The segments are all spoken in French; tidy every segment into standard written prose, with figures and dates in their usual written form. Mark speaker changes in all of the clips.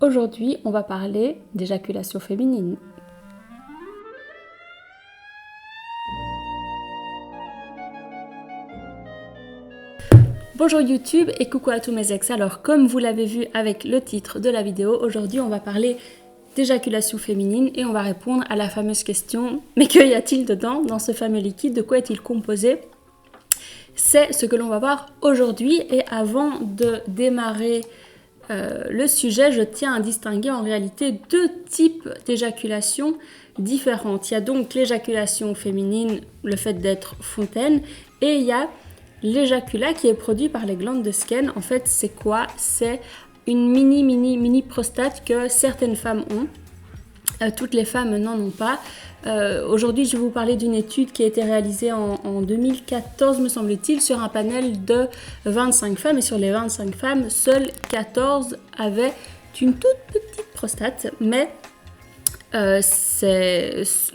Speaker 1: Aujourd'hui, on va parler d'éjaculation féminine. Bonjour YouTube et coucou à tous mes ex. Alors comme vous l'avez vu avec le titre de la vidéo, aujourd'hui on va parler d'éjaculation féminine et on va répondre à la fameuse question « Mais que y a-t-il dedans dans ce fameux liquide? De quoi est-il composé ?» C'est ce que l'on va voir aujourd'hui et avant de démarrer le sujet, je tiens à distinguer en réalité deux types d'éjaculation différentes. Il y a donc l'éjaculation féminine, le fait d'être fontaine, et il y a l'éjaculat qui est produit par les glandes de Skene. En fait, c'est quoi? C'est une mini prostate que certaines femmes ont. Toutes les femmes n'en ont pas. Aujourd'hui, je vais vous parler d'une étude qui a été réalisée en 2014, me semble-t-il, sur un panel de 25 femmes. Et sur les 25 femmes, seules 14 avaient une toute petite prostate. Mais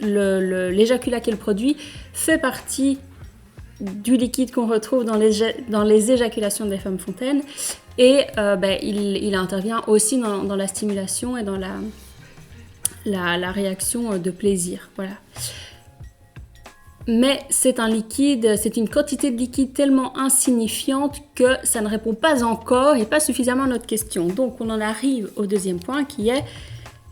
Speaker 1: l'éjaculat qu'elle produit fait partie du liquide qu'on retrouve dans les éjaculations des femmes fontaines. Et il intervient aussi dans la stimulation et dans la réaction de plaisir, voilà. Mais c'est un liquide, c'est une quantité de liquide tellement insignifiante que ça ne répond pas encore et pas suffisamment à notre question. Donc on en arrive au deuxième point qui est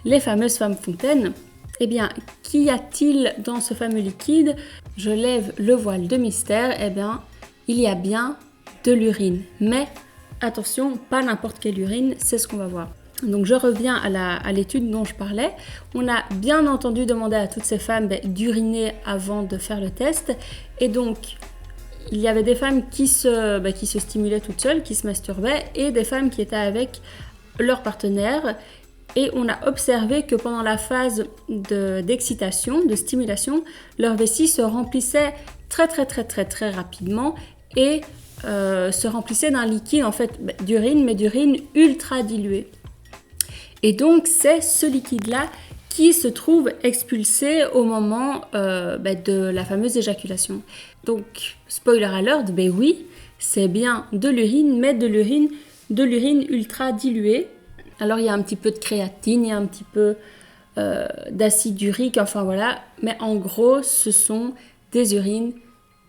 Speaker 1: les fameuses femmes fontaines. Eh bien, qu'y a-t-il dans ce fameux liquide? Je lève le voile de mystère. Eh bien, il y a bien de l'urine. Mais attention, pas n'importe quelle urine, c'est ce qu'on va voir. Donc je reviens à l'étude dont je parlais. On a bien entendu demandé à toutes ces femmes d'uriner avant de faire le test. Et donc, il y avait des femmes qui se stimulaient toutes seules, qui se masturbaient, et des femmes qui étaient avec leur partenaire. Et on a observé que pendant la phase d'excitation, de stimulation, leur vessie se remplissait très rapidement et se remplissait d'un liquide, en fait, d'urine, mais d'urine ultra diluée. Et donc, c'est ce liquide-là qui se trouve expulsé au moment de la fameuse éjaculation. Donc, spoiler alert, oui, c'est bien de l'urine, mais de l'urine ultra diluée. Alors, il y a un petit peu de créatine, il y a un petit peu d'acide urique, enfin voilà. Mais en gros, ce sont des urines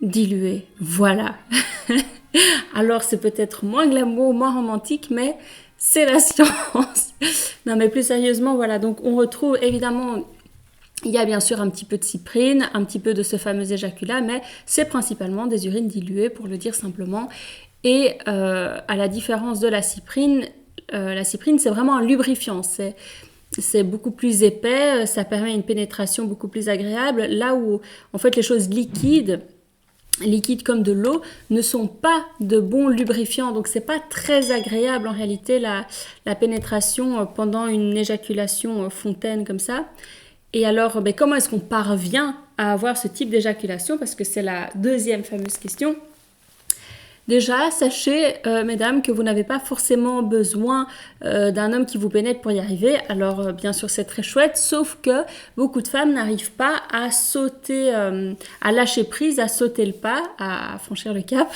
Speaker 1: diluées. Voilà. Alors, c'est peut-être moins glamour, moins romantique, mais c'est la science. Non, mais plus sérieusement, voilà. Donc, on retrouve évidemment, il y a bien sûr un petit peu de cyprine, un petit peu de ce fameux éjaculat, mais c'est principalement des urines diluées, pour le dire simplement. Et à la différence de la cyprine, c'est vraiment un lubrifiant. C'est beaucoup plus épais, ça permet une pénétration beaucoup plus agréable. Là où, en fait, les choses liquides comme de l'eau ne sont pas de bons lubrifiants, donc c'est pas très agréable en réalité la pénétration pendant une éjaculation fontaine comme ça. Et alors, comment est-ce qu'on parvient à avoir ce type d'éjaculation? Parce que c'est la deuxième fameuse question. Déjà, sachez, mesdames, que vous n'avez pas forcément besoin d'un homme qui vous pénètre pour y arriver. Alors, bien sûr, c'est très chouette, sauf que beaucoup de femmes n'arrivent pas à sauter, à lâcher prise, à sauter le pas, à franchir le cap,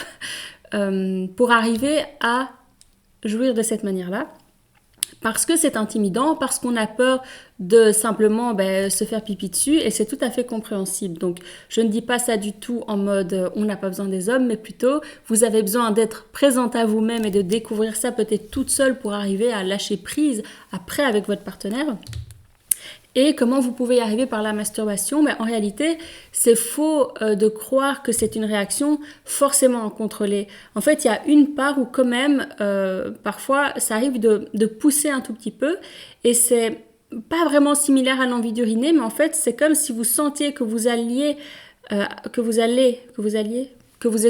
Speaker 1: pour arriver à jouir de cette manière-là. Parce que c'est intimidant, parce qu'on a peur de simplement se faire pipi dessus, et c'est tout à fait compréhensible. Donc je ne dis pas ça du tout en mode on n'a pas besoin des hommes, mais plutôt vous avez besoin d'être présente à vous-même et de découvrir ça peut-être toute seule pour arriver à lâcher prise après avec votre partenaire. Et comment vous pouvez y arriver par la masturbation? Mais en réalité, c'est faux de croire que c'est une réaction forcément contrôlée. En fait, il y a une part où quand même, parfois, ça arrive de pousser un tout petit peu. Et c'est pas vraiment similaire à l'envie d'uriner, mais en fait, c'est comme si vous sentiez que vous êtes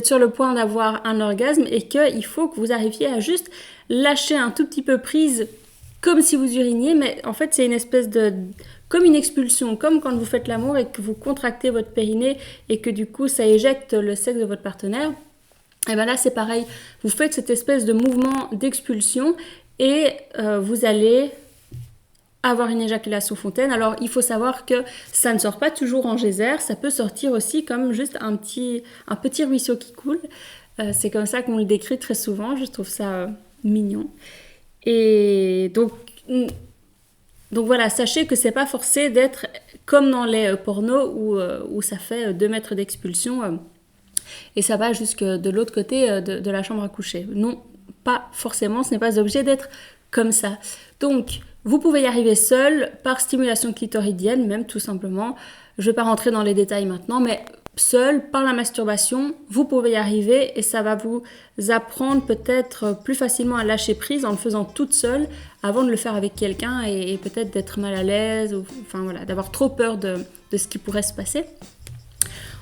Speaker 1: sur le point d'avoir un orgasme et qu'il faut que vous arriviez à juste lâcher un tout petit peu prise comme si vous uriniez, mais en fait c'est une espèce comme une expulsion, comme quand vous faites l'amour et que vous contractez votre périnée et que du coup ça éjecte le sexe de votre partenaire. Et bien là c'est pareil, vous faites cette espèce de mouvement d'expulsion et vous allez avoir une éjaculation fontaine. Alors il faut savoir que ça ne sort pas toujours en geyser, ça peut sortir aussi comme juste un petit ruisseau qui coule. C'est comme ça qu'on le décrit très souvent, je trouve ça mignon. Et donc Donc voilà, sachez que c'est pas forcé d'être comme dans les pornos où ça fait 2 mètres d'expulsion et ça va jusque de l'autre côté de la chambre à coucher. Non, pas forcément, ce n'est pas obligé d'être comme ça. Donc, vous pouvez y arriver seul par stimulation clitoridienne, même tout simplement. Je ne vais pas rentrer dans les détails maintenant, mais seul, par la masturbation, vous pouvez y arriver et ça va vous apprendre peut-être plus facilement à lâcher prise en le faisant toute seule avant de le faire avec quelqu'un et peut-être d'être mal à l'aise, ou, enfin voilà, d'avoir trop peur de ce qui pourrait se passer.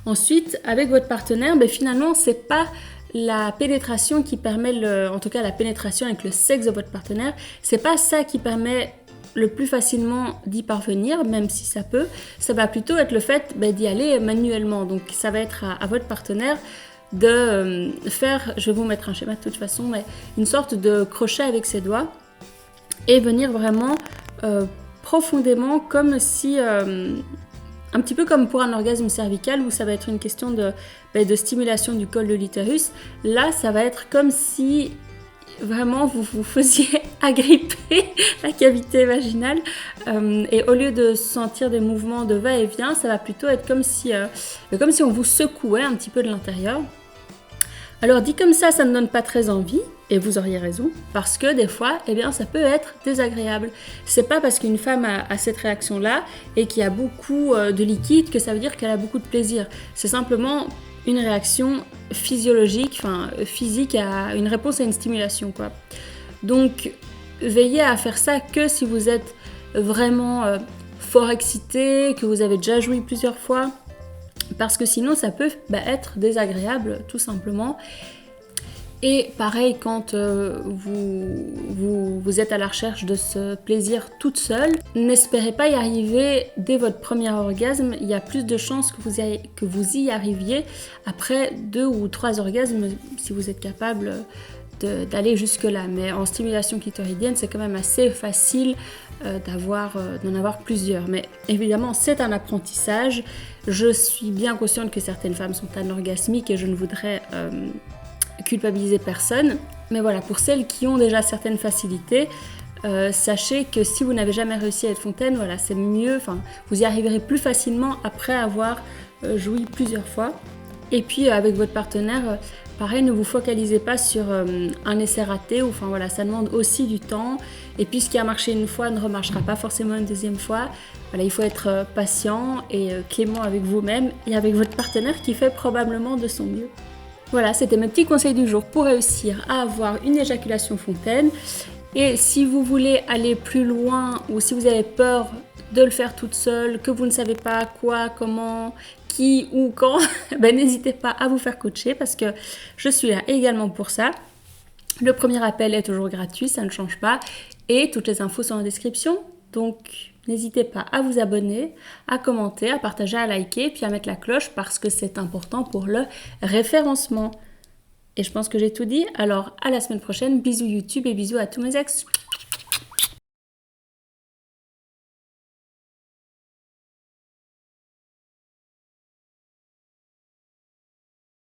Speaker 1: Ensuite, avec votre partenaire, finalement, c'est pas la pénétration qui permet, en tout cas la pénétration avec le sexe de votre partenaire, c'est pas ça qui permet le plus facilement d'y parvenir, même si ça peut. Ça va plutôt être le fait d'y aller manuellement. Donc ça va être à votre partenaire de faire, je vais vous mettre un schéma de toute façon, mais une sorte de crochet avec ses doigts et venir vraiment profondément comme si... un petit peu comme pour un orgasme cervical où ça va être une question de stimulation du col de l'utérus. Là, ça va être comme si vraiment vous vous faisiez agripper la cavité vaginale et au lieu de sentir des mouvements de va-et-vient, ça va plutôt être comme si on vous secouait un petit peu de l'intérieur. Alors dit comme ça ne donne pas très envie, et vous auriez raison, parce que des fois, ça peut être désagréable. C'est pas parce qu'une femme a cette réaction-là et qu'il y a beaucoup de liquide que ça veut dire qu'elle a beaucoup de plaisir. C'est simplement une réaction physiologique, physique, à une réponse à une stimulation, quoi. Donc, veillez à faire ça que si vous êtes vraiment fort excité, que vous avez déjà joui plusieurs fois, parce que sinon ça peut être désagréable tout simplement. Et pareil quand vous êtes à la recherche de ce plaisir toute seule, n'espérez pas y arriver dès votre premier orgasme. Il y a plus de chances que vous y arriviez après 2 ou 3 orgasmes si vous êtes capable d'aller jusque là. Mais en stimulation clitoridienne, c'est quand même assez facile d'en avoir plusieurs. Mais évidemment, c'est un apprentissage. Je suis bien consciente que certaines femmes sont anorgasmiques et je ne voudrais culpabiliser personne. Mais voilà, pour celles qui ont déjà certaines facilités, sachez que si vous n'avez jamais réussi à être fontaine, voilà, c'est mieux, vous y arriverez plus facilement après avoir joui plusieurs fois. Et puis avec votre partenaire, pareil, ne vous focalisez pas sur un essai raté, ça demande aussi du temps. Et puis ce qui a marché une fois ne remarchera pas forcément une deuxième fois. Voilà, il faut être patient et clément avec vous-même et avec votre partenaire qui fait probablement de son mieux. Voilà, c'était mes petits conseils du jour pour réussir à avoir une éjaculation fontaine. Et si vous voulez aller plus loin ou si vous avez peur de le faire toute seule, que vous ne savez pas quoi, comment, qui ou quand, n'hésitez pas à vous faire coacher parce que je suis là également pour ça. Le premier appel est toujours gratuit, ça ne change pas et toutes les infos sont en description. Donc n'hésitez pas à vous abonner, à commenter, à partager, à liker puis à mettre la cloche parce que c'est important pour le référencement. Et je pense que j'ai tout dit, alors à la semaine prochaine, bisous YouTube et bisous à tous mes ex.